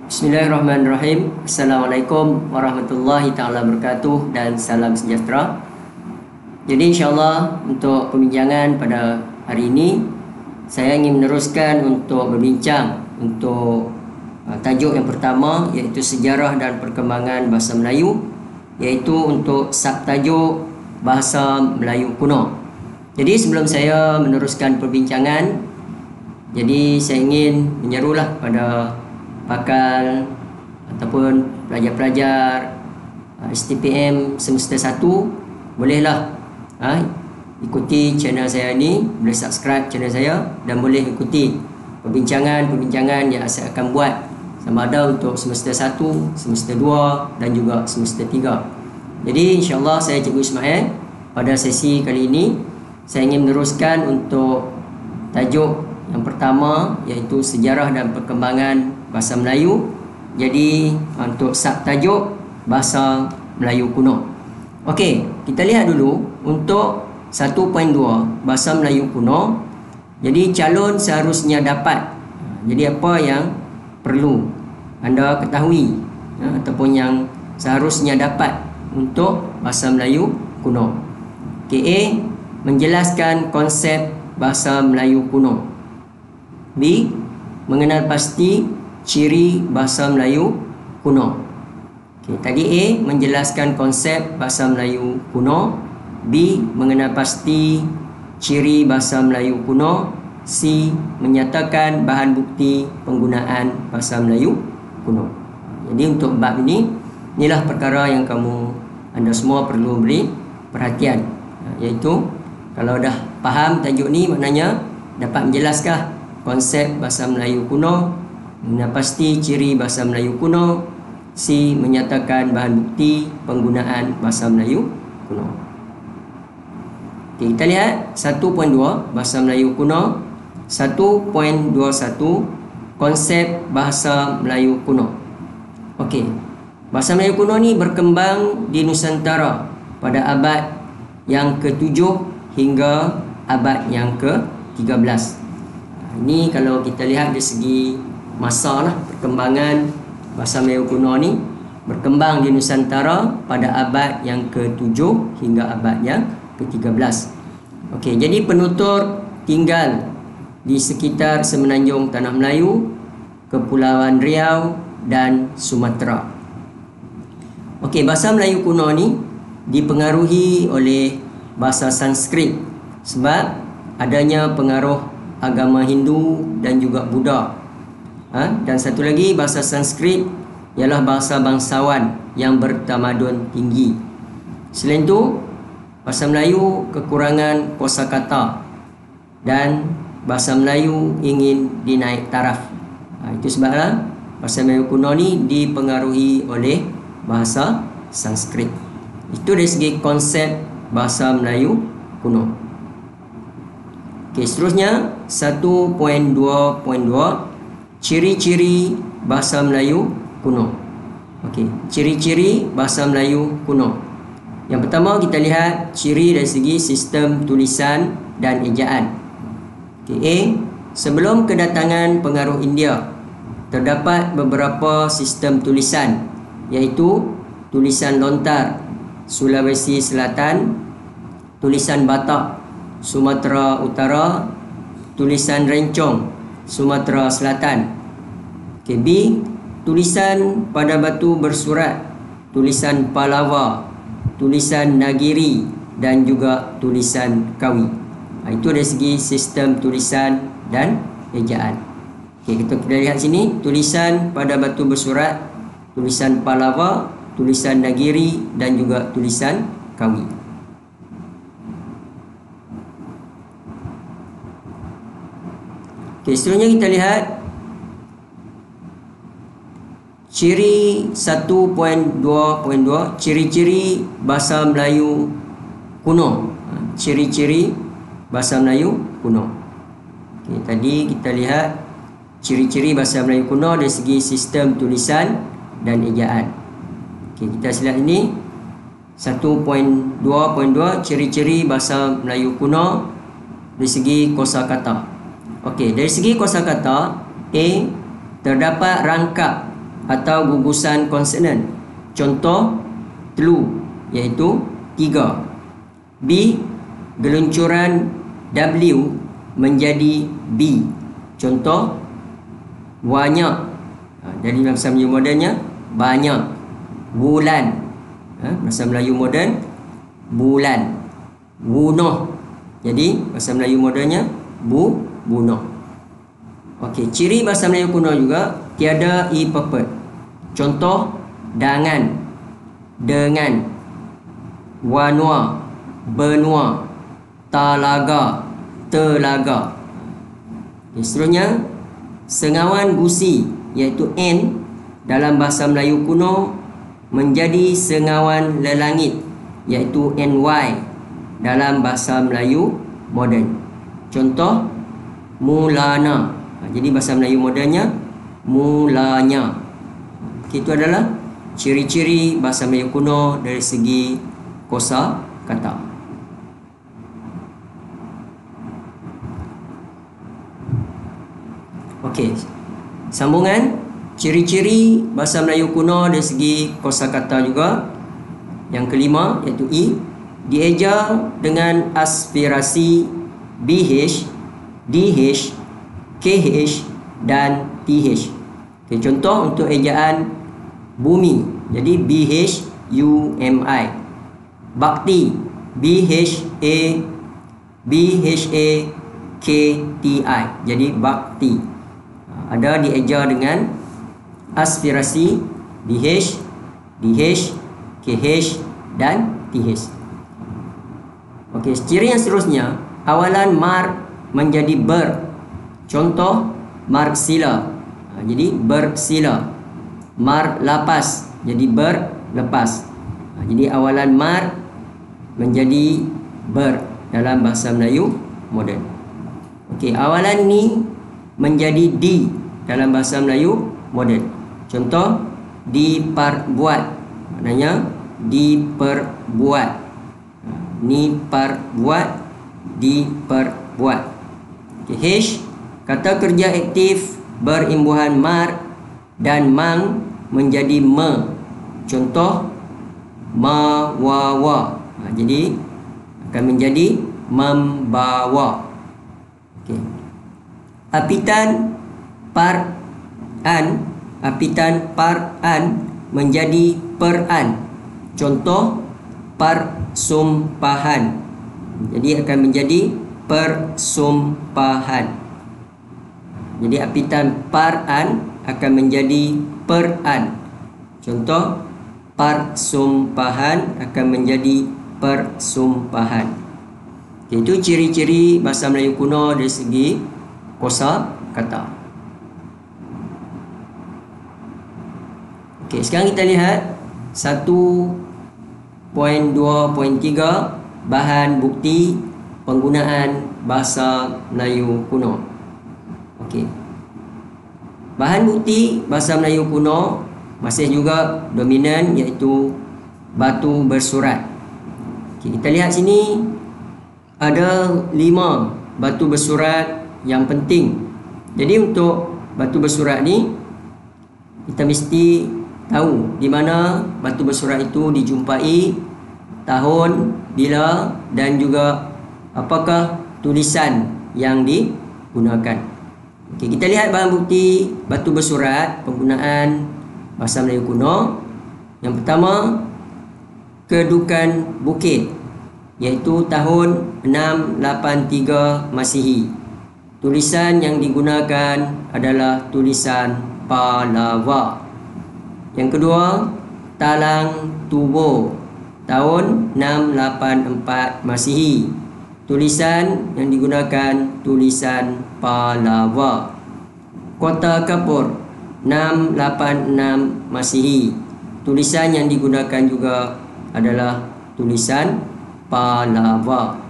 Bismillahirrahmanirrahim. Assalamualaikum warahmatullahi taala wabarakatuh dan salam sejahtera. Jadi insyaAllah untuk perbincangan pada hari ini, saya ingin meneruskan untuk berbincang untuk tajuk yang pertama, iaitu sejarah dan perkembangan bahasa Melayu, iaitu untuk subtajuk bahasa Melayu kuno. Jadi sebelum saya meneruskan perbincangan, jadi saya ingin menyerulah pada bakal ataupun pelajar-pelajar STPM semester 1, bolehlah ikuti channel saya ni, boleh subscribe channel saya dan boleh ikuti perbincangan-perbincangan yang saya akan buat sama ada untuk semester 1, semester 2 dan juga semester 3. Jadi insyaAllah saya Cikgu Ismail. Pada sesi kali ini saya ingin meneruskan untuk tajuk yang pertama, iaitu sejarah dan perkembangan bahasa Melayu. Jadi untuk subtajuk bahasa Melayu kuno. Okey, kita lihat dulu untuk 1.2 bahasa Melayu kuno. Jadi calon seharusnya dapat. Jadi apa yang perlu anda ketahui ataupun yang seharusnya dapat untuk bahasa Melayu kuno. Okey, A, menjelaskan konsep bahasa Melayu kuno. B, mengenal pasti ciri bahasa Melayu kuno. Okay, tadi A, menjelaskan konsep bahasa Melayu kuno. B, mengenal pasti ciri bahasa Melayu kuno. C, menyatakan bahan bukti penggunaan bahasa Melayu kuno. Jadi untuk bab ini, inilah perkara yang anda semua perlu beri perhatian. Iaitu kalau dah faham tajuk ni, maknanya dapat menjelaskan konsep bahasa Melayu kuno, mengenal pasti ciri bahasa Melayu kuno. C, menyatakan bahan bukti penggunaan bahasa Melayu kuno. Okay, kita lihat 1.2 bahasa Melayu kuno. 1.21 konsep bahasa Melayu kuno. Okey, bahasa Melayu kuno ni berkembang di Nusantara pada abad yang ke-7 hingga abad yang ke-13. Ini kalau kita lihat dari segi masa lah, perkembangan bahasa Melayu kuno ni berkembang di Nusantara pada abad yang ke-7 hingga abad yang ke-13. Okey, jadi penutur tinggal di sekitar semenanjung Tanah Melayu, Kepulauan Riau dan Sumatera. Okey, bahasa Melayu kuno ni dipengaruhi oleh bahasa Sanskrit sebab adanya pengaruh agama Hindu dan juga Buddha. Dan satu lagi, bahasa Sanskrit ialah bahasa bangsawan yang bertamadun tinggi. Selain itu, bahasa Melayu kekurangan kosakata dan bahasa Melayu ingin dinaik taraf. Itu sebablah bahasa Melayu kuno ni dipengaruhi oleh bahasa Sanskrit. Itu dari segi konsep bahasa Melayu kuno. Okey, seterusnya 1.2.2 ciri-ciri bahasa Melayu kuno. Okey, ciri-ciri bahasa Melayu kuno. Yang pertama, kita lihat ciri dari segi sistem tulisan dan ejaan. Okey, A, sebelum kedatangan pengaruh India, terdapat beberapa sistem tulisan, iaitu tulisan lontar Sulawesi Selatan, tulisan Batak Sumatera Utara, tulisan rencong Sumatera Selatan. Okay, B, tulisan pada batu bersurat, tulisan Pallava, tulisan Nagiri dan juga tulisan Kawi. Itu dari segi sistem tulisan dan ejaan. Okay, kita lihat sini, tulisan pada batu bersurat, tulisan Pallava, tulisan Nagiri dan juga tulisan Kawi. Okay, seterusnya kita lihat ciri 1.2.2 ciri-ciri bahasa Melayu kuno. Ciri-ciri bahasa Melayu kuno. Okay, tadi kita lihat ciri-ciri bahasa Melayu kuno dari segi sistem tulisan dan ejaan. Okay, kita lihat ini 1.2.2 ciri-ciri bahasa Melayu kuno dari segi kosakata. Okey, dari segi kosakata, A, terdapat rangkap atau gugusan konsonan. Contoh telu iaitu 3. B. Geluncuran W menjadi B. Contoh banyak. Jadi bahasa Melayu modennya banyak. Bulan. Bahasa Melayu moden bulan. Bunuh. Jadi bahasa Melayu modennya bunuh. Okey, ciri bahasa Melayu kuno juga tiada i pepet. Contoh dengan, wanua, benua, talaga, telaga. Seterusnya, sengawan gusi iaitu N dalam bahasa Melayu kuno menjadi sengawan lelangit iaitu NY dalam bahasa Melayu moden. Contoh mulana. Jadi bahasa Melayu modennya mulanya. Itu adalah ciri-ciri bahasa Melayu kuno dari segi kosa kata. Okey. Sambungan ciri-ciri bahasa Melayu kuno dari segi kosakata juga. Yang kelima iaitu I, dieja dengan aspirasi BH, DH, KH dan TH. Okay, contoh untuk ejaan bumi, jadi BHUMI. Bakti, BHAKTI, jadi bakti. Ada dieja dengan aspirasi BH, DH, KH dan TH. Okey, ciri yang seterusnya, awalan mar menjadi ber. Contoh marsila. Jadi bersila. Mar lapas, jadi berlepas. Jadi awalan mar menjadi ber dalam bahasa Melayu moden. Okey, awalan ni menjadi di dalam bahasa Melayu moden. Contoh diperbuat, maknanya diperbuat. Ni perbuat, diperbuat. Okay, H, kata kerja aktif berimbuhan mar dan mang menjadi me. Contoh mawawa. Jadi akan menjadi membawa. Okay. Apitan par-an menjadi per-an. Contoh persumpahan. Jadi akan menjadi persumpahan. Jadi apitan par-an akan menjadi per-an. Contoh persumpahan akan menjadi persumpahan. Okay, itu ciri-ciri bahasa Melayu kuno dari segi kosa kata. Okey, sekarang kita lihat 1.2.3 bahan bukti penggunaan bahasa Melayu kuno. Okey. Bahan bukti bahasa Melayu kuno masih juga dominan iaitu batu bersurat. Okey, kita lihat sini ada 5 batu bersurat yang penting. Jadi untuk batu bersurat ni kita mesti tahu di mana batu bersurat itu dijumpai, tahun, bila dan juga apakah tulisan yang digunakan. Okey, kita lihat bahan bukti batu bersurat penggunaan bahasa Melayu kuno. Yang pertama, Kedukan Bukit, iaitu tahun 683 Masihi. Tulisan yang digunakan adalah tulisan Pallava. Yang kedua, Talang Tubo, tahun 684 Masihi. Tulisan yang digunakan tulisan Pallava. Kota Kapur, 686 Masihi. Tulisan yang digunakan juga adalah tulisan Pallava.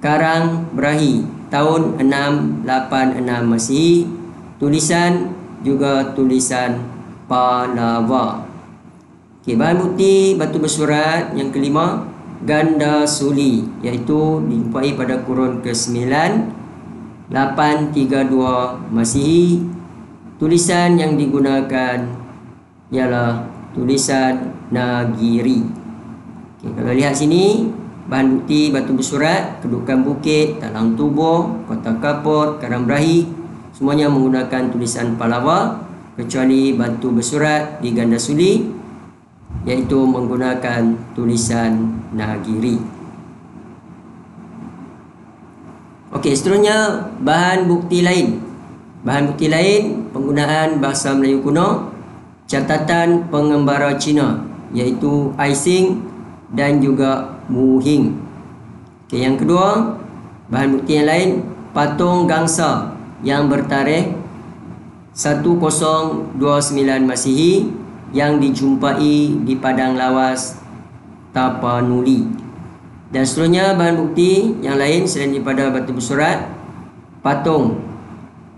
Karang Berahi, tahun 686 Masihi. Tulisan juga tulisan Pallava. Okey, bahan bukti batu bersurat yang kelima, Ganda Suli, iaitu dijumpai pada kurun ke-9 832 Masihi. Tulisan yang digunakan ialah tulisan Nagiri. Okay, kalau lihat sini, bahan bukti batu bersurat, kedudukan bukit, talang tubuh, kota kapur, karang berahi, semuanya menggunakan tulisan Pallawa, kecuali batu bersurat di Ganda Suli, iaitu menggunakan tulisan Nagiri. Okey, seterusnya bahan bukti lain. Bahan bukti lain penggunaan bahasa Melayu kuno, catatan pengembara Cina, iaitu Aising dan juga Muhing. Okey, yang kedua, bahan bukti yang lain, patung gangsa yang bertarikh 1029 Masihi yang dijumpai di padang lawas Tapanuli. Dan seterusnya bahan bukti yang lain selain daripada batu bersurat, patung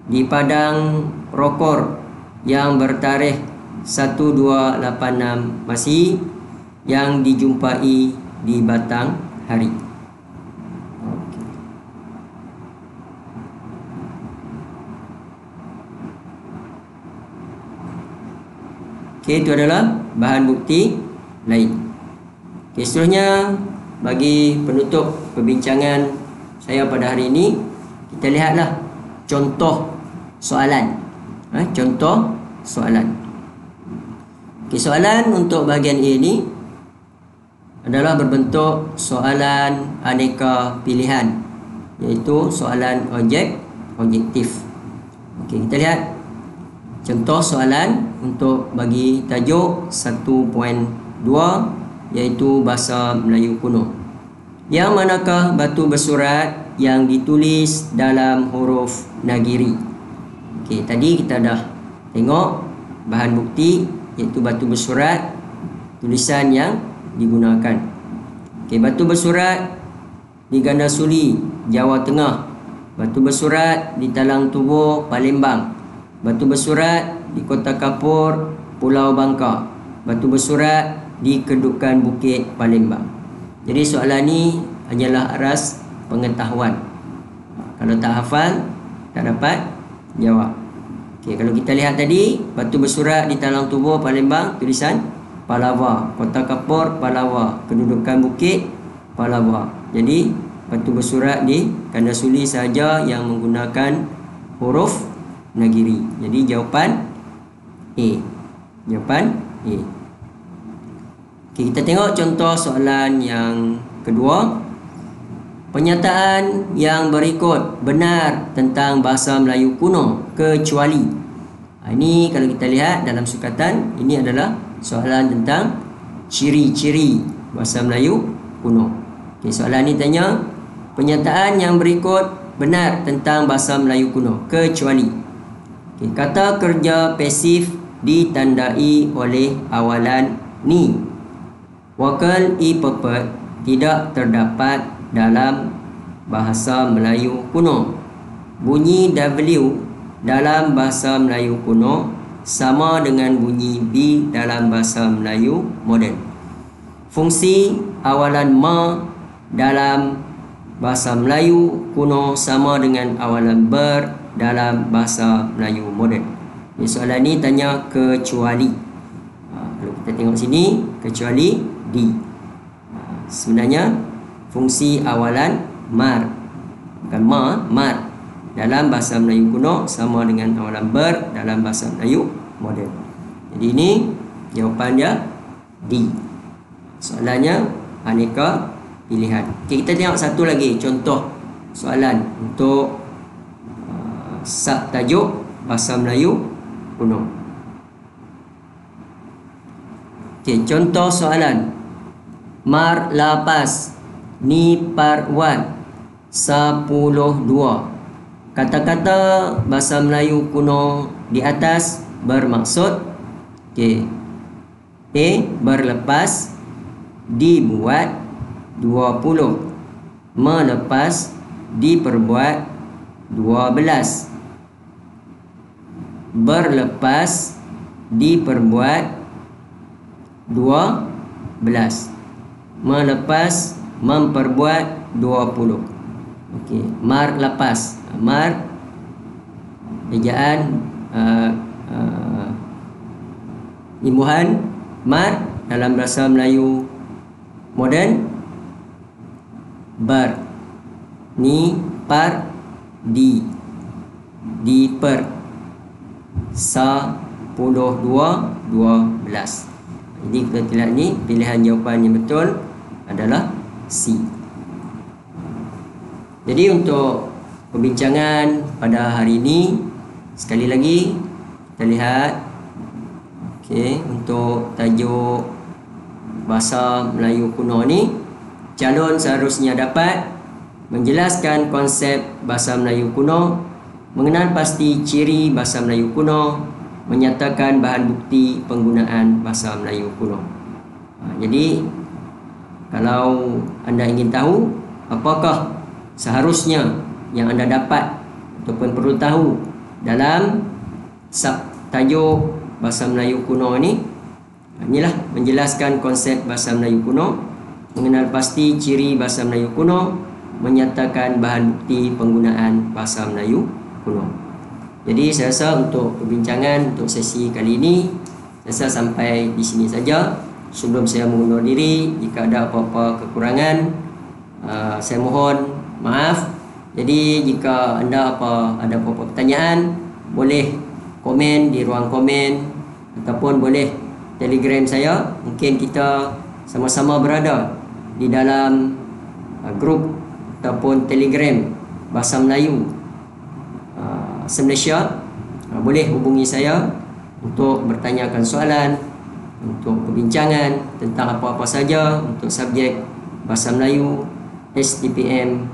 di padang Rokor yang bertarikh 1286 Masihi yang dijumpai di Batang Hari. Okey, itu adalah bahan bukti lain. Okey, seterusnya bagi penutup perbincangan saya pada hari ini, kita lihatlah contoh soalan. Contoh soalan. Okey, soalan untuk bahagian A ini adalah berbentuk soalan aneka pilihan, iaitu soalan objektif. Okey, kita lihat contoh soalan untuk bagi tajuk 1.2, iaitu bahasa Melayu kuno. Yang manakah batu bersurat yang ditulis dalam huruf Nagiri? Okey, tadi kita dah tengok bahan bukti, iaitu batu bersurat, tulisan yang digunakan. Okey, batu bersurat di Ganda Suli, Jawa Tengah. Batu bersurat di Talang Tubuh, Palembang. Batu bersurat di Kota Kapur, Pulau Bangka. Batu bersurat di Kedudukan Bukit, Palembang. Jadi soalan ni hanyalah aras pengetahuan. Kalau tak hafal, tak dapat jawab. Okey, kalau kita lihat tadi, batu bersurat di Talang Tubuh, Palembang, tulisan Pallawa. Kota Kapur, Pallawa. Kedudukan Bukit, Pallawa. Jadi batu bersurat di Ganda Suli sahaja yang menggunakan huruf Nagiri. Jadi jawapan A. Jawapan A. Okay, kita tengok contoh soalan yang kedua. Pernyataan yang berikut benar tentang bahasa Melayu kuno kecuali. Ini kalau kita lihat dalam sukatan, ini adalah soalan tentang ciri-ciri bahasa Melayu kuno. Okay, soalan ini tanya, pernyataan yang berikut benar tentang bahasa Melayu kuno kecuali. Okay, kata kerja pasif ditandai oleh awalan ni. Wakal i pepet tidak terdapat dalam bahasa Melayu kuno. Bunyi W dalam bahasa Melayu kuno sama dengan bunyi B dalam bahasa Melayu moden. Fungsi awalan ma dalam bahasa Melayu kuno sama dengan awalan ber dalam bahasa Melayu moden. Jadi soalan ni tanya kecuali. Kalau kita tengok sini, kecuali D. Sebenarnya fungsi awalan mar, bukan ma, mar dalam bahasa Melayu kuno sama dengan awalan ber dalam bahasa Melayu moden. Jadi ini jawapan dia D. Soalannya aneka pilihan. Okay, kita tengok satu lagi contoh soalan untuk sub tajuk bahasa Melayu kuno. Okay, contoh soalan. Mar lapas ni parwat 10 2. Kata-kata bahasa Melayu kuno di atas bermaksud okay. A. Berlepas, dibuat 20, melepas, diperbuat 12, berlepas, diperbuat 12, melepas, memperbuat 20. Okey, mar lepas. Mar ejaan imbuhan mad dalam bahasa Melayu moden ber, ni par, di per, sa, puluh, dua, 12. Jadi kita lihat ni pilihan jawapan yang betul adalah C. Jadi untuk perbincangan pada hari ini, sekali lagi kita lihat untuk tajuk bahasa Melayu kuno ni, calon seharusnya dapat menjelaskan konsep bahasa Melayu kuno, mengenal pasti ciri bahasa Melayu kuno, menyatakan bahan bukti penggunaan bahasa Melayu kuno. Jadi kalau anda ingin tahu apakah seharusnya yang anda dapat ataupun perlu tahu dalam tajuk bahasa Melayu kuno ni, inilah menjelaskan konsep bahasa Melayu kuno, mengenal pasti ciri bahasa Melayu kuno, menyatakan bahan bukti penggunaan bahasa Melayu kuno. Jadi saya rasa untuk perbincangan untuk sesi kali ini saya rasa sampai di sini saja. Sebelum saya mengundur diri, jika ada apa-apa kekurangan, saya mohon maaf. Jadi jika anda ada apa-apa pertanyaan, boleh komen di ruang komen ataupun boleh Telegram saya. Mungkin kita sama-sama berada di dalam grup ataupun Telegram bahasa Melayu se-Malaysia. Boleh hubungi saya untuk bertanyakan soalan, untuk perbincangan tentang apa-apa saja untuk subjek bahasa Melayu STPM,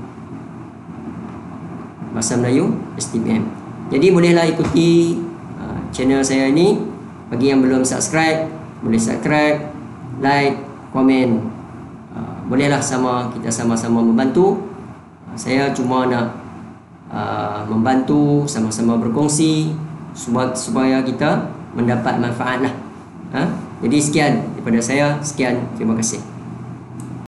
bahasa Melayu STPM. Jadi bolehlah ikuti channel saya ini. Bagi yang belum subscribe, boleh subscribe, like, komen. Bolehlah kita sama-sama membantu. Saya cuma nak membantu, sama-sama berkongsi supaya kita mendapat manfaat lah. Jadi sekian daripada saya. Sekian, terima kasih.